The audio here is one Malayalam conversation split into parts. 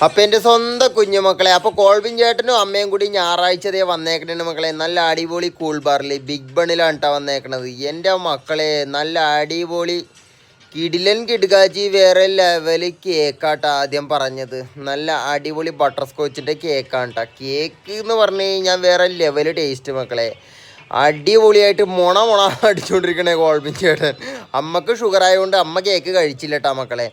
അപ്പം എൻ്റെ സ്വന്തം കുഞ്ഞുമക്കളെ, അപ്പോൾ കോൾവിൻ ചേട്ടനും അമ്മയും കൂടി ഞായറാഴ്ചതേ വന്നേക്കണേ മക്കളെ. നല്ല അടിപൊളി കൂൾ ബാറിൽ ബിഗ് ബണ്ണിലാണ് കേട്ടോ വന്നേക്കണത്. എൻ്റെ മക്കളെ നല്ല അടിപൊളി കിടിലൻ കിടുകാച്ചി വേറെ ലെവല് കേക്കാട്ടോ ആദ്യം പറഞ്ഞത്. നല്ല അടിപൊളി ബട്ടർ സ്കോച്ചിൻ്റെ കേക്കാണ് കേട്ടോ. കേക്ക് എന്ന് പറഞ്ഞു കഴിഞ്ഞാൽ വേറെ ലെവല് ടേസ്റ്റ് മക്കളെ. അടിപൊളിയായിട്ട് മുണ അടിച്ചുകൊണ്ടിരിക്കണേ കോൾവിൻ ചേട്ടൻ. അമ്മക്ക് ഷുഗർ ആയതുകൊണ്ട് അമ്മ കേക്ക് കഴിച്ചില്ല കേട്ടോ മക്കളെ.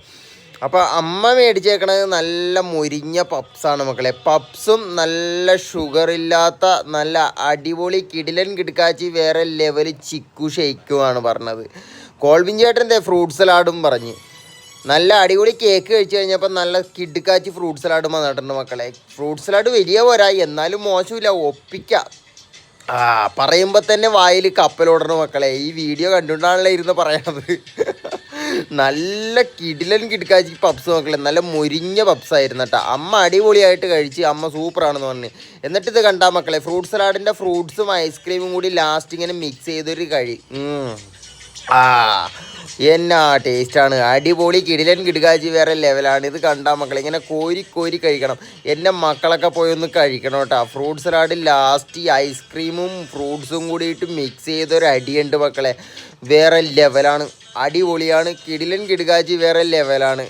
അപ്പോൾ അമ്മ മേടിച്ചേക്കണത് നല്ല മുരിഞ്ഞ പപ്സാണ് മക്കളെ. പപ്സും നല്ല ഷുഗറില്ലാത്ത നല്ല അടിപൊളി കിടിലൻ കിടക്കാച്ചി വേറെ ലെവല് ചിക്കു ഷെയ്ക്കുമാണ് പറഞ്ഞത്. കോൾവിൻ ചേട്ടൻ്റെ ഫ്രൂട്ട് സലാഡും പറഞ്ഞ്. നല്ല അടിപൊളി കേക്ക് കഴിച്ച് കഴിഞ്ഞപ്പോൾ നല്ല കിടുക്കാച്ചി ഫ്രൂട്ട് സലാഡും വന്നിട്ടുണ്ട് മക്കളെ. ഫ്രൂട്ട് സലാഡ് വലിയ പോരാ, എന്നാലും മോശമില്ല, ഒപ്പിക്കാം. പറയുമ്പോൾ തന്നെ വായിൽ കപ്പലോടണം മക്കളെ. ഈ വീഡിയോ കണ്ടുകൊണ്ടാണല്ലോ ഇരുന്ന് പറയണത്. നല്ല കിടിലൻ കിടക്കാച്ചി പപ്സ് മക്കളെ. നല്ല മുരിഞ്ഞ പപ്സായിരുന്നു കേട്ടോ. അമ്മ അടിപൊളിയായിട്ട് കഴിച്ച് അമ്മ സൂപ്പറാണെന്ന് പറഞ്ഞ്. എന്നിട്ട് ഇത് കണ്ടാ മക്കളെ, ഫ്രൂട്ട് സലാഡിൻ്റെ ഫ്രൂട്ട്സും ഐസ്ക്രീമും കൂടി ലാസ്റ്റ് ഇങ്ങനെ മിക്സ് ചെയ്തൊരു കഴി. എന്നാ ടേസ്റ്റാണ്. അടിപൊളി കിടിലൻ കിടുകാച്ചി വേറെ ലെവലാണ്. ഇത് കണ്ടാൽ മക്കളെ ഇങ്ങനെ കോരി കോരി കഴിക്കണം. എൻ്റെ മക്കളൊക്കെ പോയി ഒന്ന് കഴിക്കണം കേട്ടോ. ഫ്രൂട്ട് സലാഡ് ലാസ്റ്റ് ഐസ്ക്രീമും ഫ്രൂട്ട്സും കൂടിയിട്ട് മിക്സ് ചെയ്തൊരു അടിയുണ്ട് മക്കളെ. വേറെ ലെവലാണ്, അടിപൊളിയാണ്. കിടിലൻ കിടുകാച്ചി വേറെ ലെവലാണ്.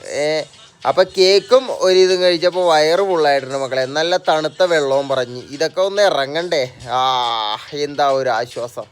അപ്പം കേക്കും ഒരിതും കഴിച്ചപ്പോൾ വയറ് ഫുള്ളായിട്ടുണ്ട് മക്കളെ. നല്ല തണുത്ത വെള്ളവും പറഞ്ഞ്. ഇതൊക്കെ ഒന്ന് ഇറങ്ങണ്ടേ. എന്താ ഒരു ആശ്വാസം.